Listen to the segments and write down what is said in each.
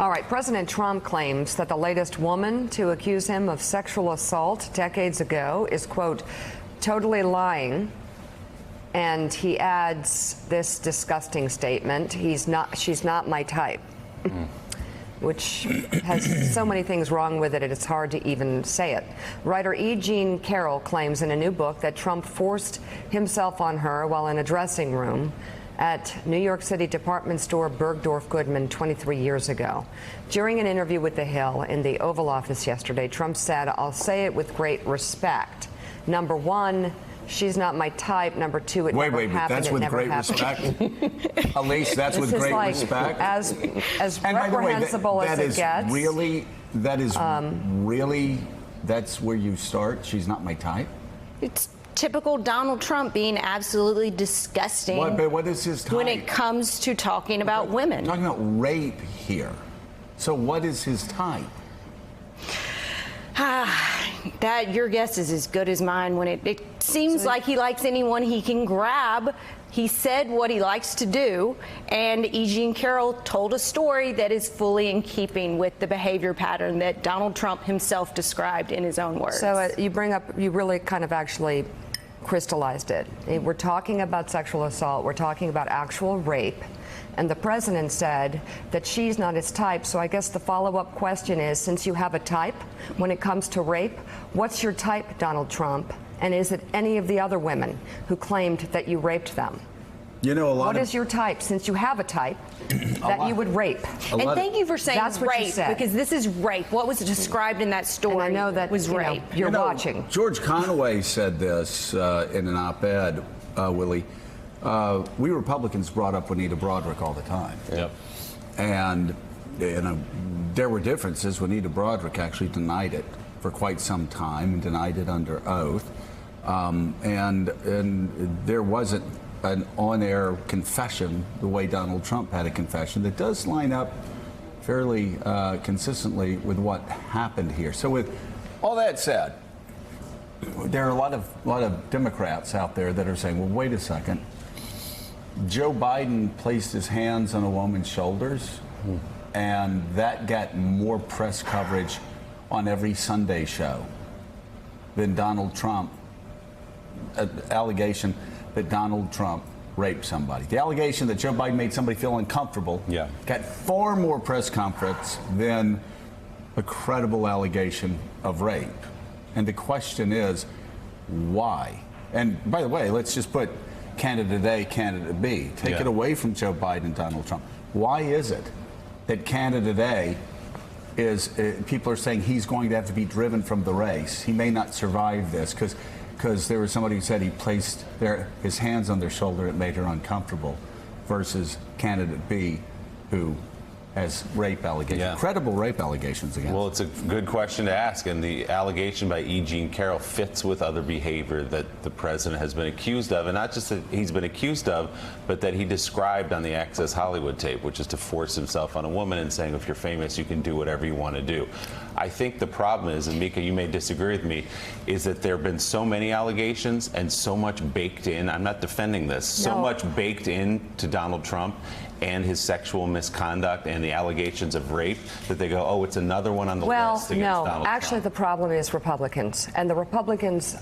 All right, President Trump claims that the latest woman to accuse him of sexual assault decades ago is, quote, totally lying. And he adds this disgusting statement, she's not my type, which has so many things wrong with it, it's hard to even say it. Writer E. Jean Carroll claims in a new book that Trump forced himself on her while in a dressing room at New York City department store Bergdorf Goodman 23 years ago. During an interview with The Hill in the Oval Office yesterday, Trump said, "I'll say it with great respect. Number one, she's not my type. Number two, it never happened. That's with great respect? Elise, that's with great respect? As reprehensible as it gets. That's where you start? She's not my type? It's typical Donald Trump being absolutely disgusting. What is his type? When it comes to talking about women. Talking about rape here. So what is his type? That your guess is as good as mine. When it seems like he likes anyone he can grab. He said what he likes to do, and E. Jean Carroll told a story that is fully in keeping with the behavior pattern that Donald Trump himself described in his own words. So you really kind of actually crystallized it. We're talking about sexual assault. We're talking about actual rape. And the president said that she's not his type. So I guess the follow-up question is, since you have a type when it comes to rape, what's your type, Donald Trump? And is it any of the other women who claimed that you raped them? You know, what is your type, since you have a type, that you would rape? And thank you for saying that's what rape, you said. Because this is rape. What was described in that story and I know that was rape. You're watching. George Conway said this in an op-ed, Willie. We Republicans brought up Juanita Broaddrick all the time. Yep. And there were differences. Juanita Broaddrick actually denied it for quite some time and denied it under oath. And there wasn't an on-air confession the way Donald Trump had a confession that does line up fairly consistently with what happened here. So with all that said, there are a lot of Democrats out there that are saying, well, wait a second. Joe Biden placed his hands on a woman's shoulders, and that got more press coverage on every Sunday show than Donald Trump, allegation that Donald Trump raped somebody. The allegation that Joe Biden made somebody feel uncomfortable got far more press conference than a credible allegation of rape. And the question is, why? And by the way, let's just put candidate A, candidate B. Take it away from Joe Biden and Donald Trump. Why is it that candidate A is, people are saying he's going to have to be driven from the race? He may not survive this because there was somebody who said he placed his hands on their shoulder, it made her uncomfortable, versus candidate B, who has rape allegations, credible rape allegations against. Well, it's a good question to ask, and the allegation by E. Jean Carroll fits with other behavior that the president has been accused of, and not just that he's been accused of, but that he described on the Access Hollywood tape, which is to force himself on a woman and saying, if you're famous, you can do whatever you want to do. I think the problem is, and Mika, you may disagree with me, is that there have been so many allegations and so much baked in. I'm not defending this. So much baked in to Donald Trump and his sexual misconduct and the allegations of rape that they go, oh, it's another one on the list against Donald Trump. Actually, the problem is Republicans. And the Republicans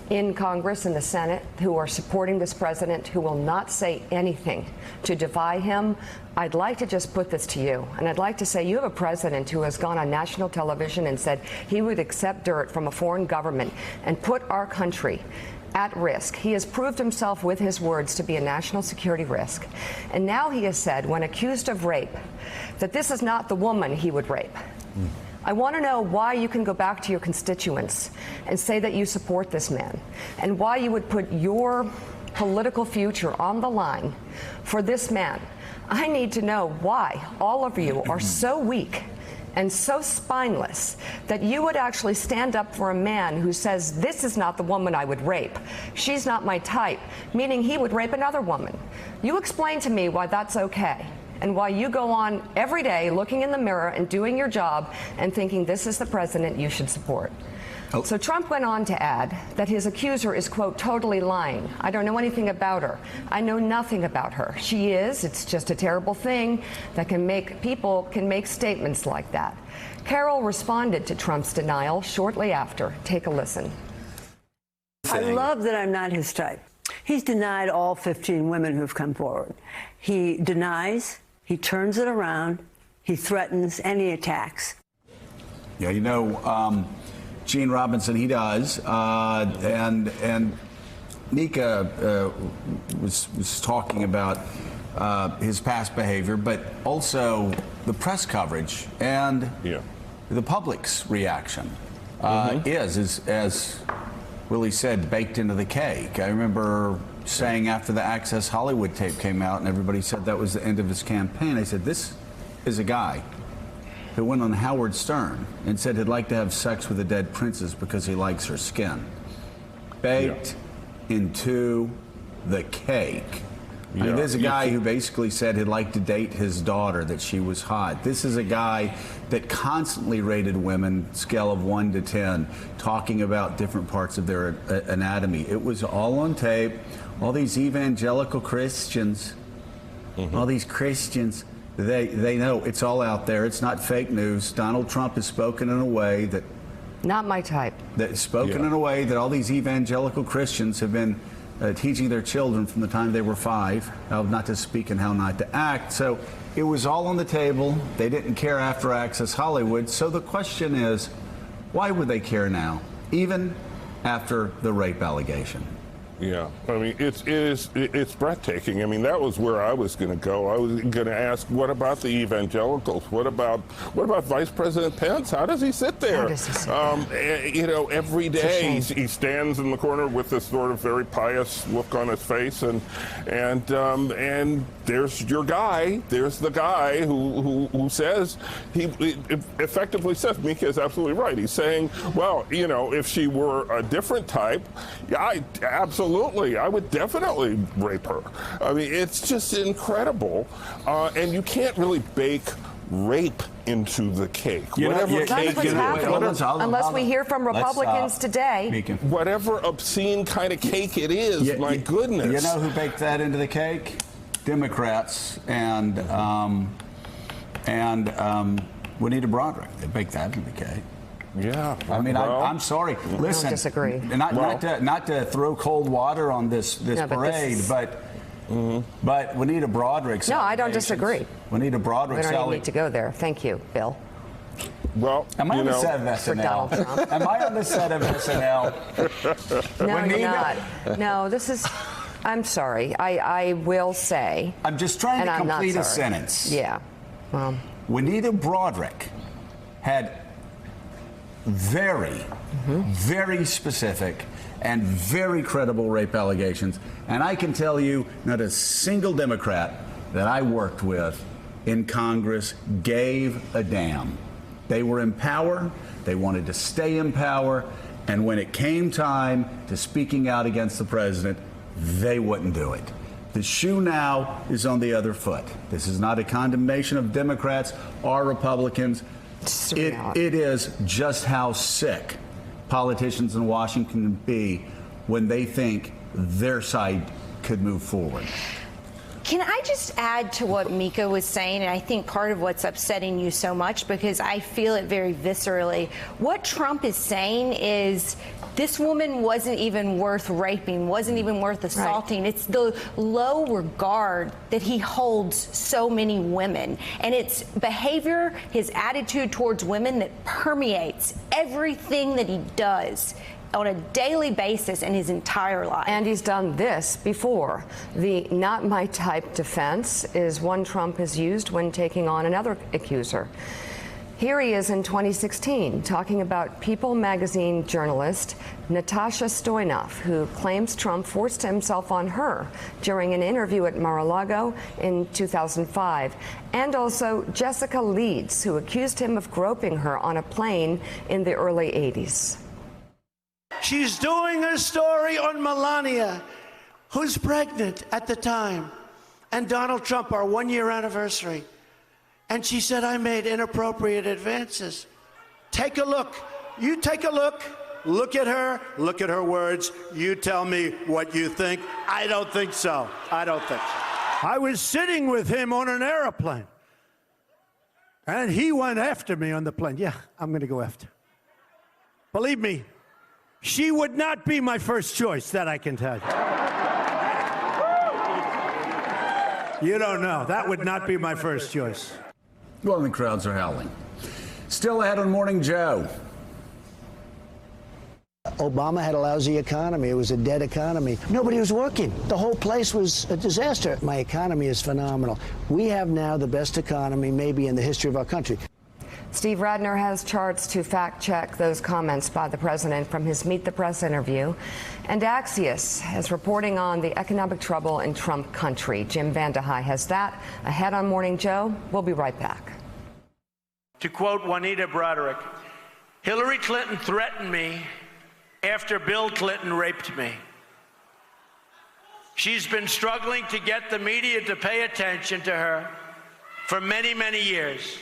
in Congress and the Senate who are supporting this president, who will not say anything to defy him. I'd like to just put this to you, and I'd like to say you have a president who has gone on national television and said he would accept dirt from a foreign government and put our country at risk. He has proved himself with his words to be a national security risk. And now he has said, when accused of rape, that this is not the woman he would rape. I want to know why you can go back to your constituents and say that you support this man, and why you would put your political future on the line for this man. I need to know why all of you are so weak and so spineless that you would actually stand up for a man who says, this is not the woman I would rape. She's not my type, meaning he would rape another woman. You explain to me why that's okay, and why you go on every day looking in the mirror and doing your job and thinking this is the president you should support. Oh. So Trump went on to add that his accuser is, quote, totally lying. I don't know anything about her. I know nothing about her. She is. It's just a terrible thing that people can make statements like that. Carroll responded to Trump's denial shortly after. Take a listen. I love that I'm not his type. He's denied all 15 women who've come forward. He denies, he turns it around, he threatens, and he attacks. Yeah, you know, Gene Robinson, he does, and Mika was talking about his past behavior, but also the press coverage and the public's reaction is, as Willie said, baked into the cake. I remember saying after the Access Hollywood tape came out and everybody said that was the end of his campaign, I said, this is a guy who went on Howard Stern and said he'd like to have sex with a dead princess because he likes her skin. Baked into the cake. I mean, there's a guy who basically said he'd like to date his daughter, that she was hot. This is a guy that constantly rated women, scale of 1 to 10, talking about different parts of their anatomy. It was all on tape. All these evangelical Christians, all these Christians, they know it's all out there. It's not fake news. Donald Trump has spoken in a way that... Not my type. Spoken in a way that all these evangelical Christians have been teaching their children from the time they were 5, how not to speak and how not to act. So it was all on the table. They didn't care after Access Hollywood. So the question is, why would they care now, even after the rape allegation? Yeah, I mean, it's breathtaking. I mean, that was where I was going to go. I was going to ask, what about the evangelicals? What about Vice President Pence? How does he sit there? How does he sit there? You know, every day he stands in the corner with this sort of very pious look on his face, and there's your guy. There's the guy who says, he effectively says, Mika is absolutely right. He's saying, well, you know, if she were a different type, absolutely, I would definitely rape her. I mean, it's just incredible. And you can't really bake rape into the cake. That's what's happening. Unless we hear from Republicans today. Whatever obscene kind of cake it is, my goodness. You know who baked that into the cake? Democrats and Juanita Broaddrick. They baked that into the cake. Yeah, I mean, I'm sorry. Listen, I don't disagree. Not to throw cold water on this parade, but Juanita Broaddrick's. No, I don't disagree. Juanita Broaddrick's. We don't even need to go there. Thank you, Bill. Well, am I on the set of SNL? Am I on the set of SNL? No, you're not. No, this is. I'm sorry. I will say. I'm just trying to complete a sentence. Yeah. Well, Juanita Broaddrick had very, very specific and very credible rape allegations. And I can tell you, not a single Democrat that I worked with in Congress gave a damn. They were in power. They wanted to stay in power. And when it came time to speaking out against the president, they wouldn't do it. The shoe now is on the other foot. This is not a condemnation of Democrats or Republicans. It is just how sick politicians in Washington can be when they think their side could move forward. Can I just add to what Mika was saying? And I think part of what's upsetting you so much, because I feel it very viscerally. What Trump is saying is this woman wasn't even worth raping, wasn't even worth assaulting. Right. It's the low regard that he holds so many women. And it's behavior, his attitude towards women that permeates everything that he does on a daily basis in his entire life. And he's done this before. The not my type defense is one Trump has used when taking on another accuser. Here he is in 2016 talking about People magazine journalist Natasha Stoyanov, who claims Trump forced himself on her during an interview at Mar-a-Lago in 2005, and also Jessica Leeds, who accused him of groping her on a plane in the early 80s. She's doing a story on Melania, who's pregnant at the time, and Donald Trump, our one-year anniversary. And she said, I made inappropriate advances. Take a look. You take a look. Look at her words. You tell me what you think. I don't think so. I don't think so. I was sitting with him on an airplane, and he went after me on the plane. Yeah, I'm going to go after. Believe me, she would not be my first choice, that I can tell you. You don't know. That would not be my first choice. Well, the crowds are howling. Still ahead on Morning Joe. Obama had a lousy economy. It was a dead economy. Nobody was working. The whole place was a disaster. My economy is phenomenal. We have now the best economy maybe in the history of our country. Steve Radner has charts to fact-check those comments by the president from his Meet the Press interview. And Axios is reporting on the economic trouble in Trump country. Jim Vandehei has that ahead on Morning Joe. We'll be right back. To quote Juanita Broderick, Hillary Clinton threatened me after Bill Clinton raped me. She's been struggling to get the media to pay attention to her for many, many years.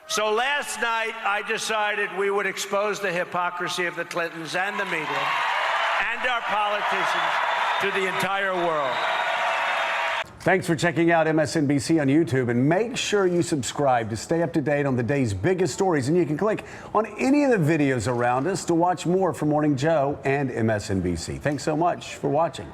So last night, I decided we would expose the hypocrisy of the Clintons and the media and our politicians to the entire world. Thanks for checking out MSNBC on YouTube, and make sure you subscribe to stay up to date on the day's biggest stories. And you can click on any of the videos around us to watch more from Morning Joe and MSNBC. Thanks so much for watching.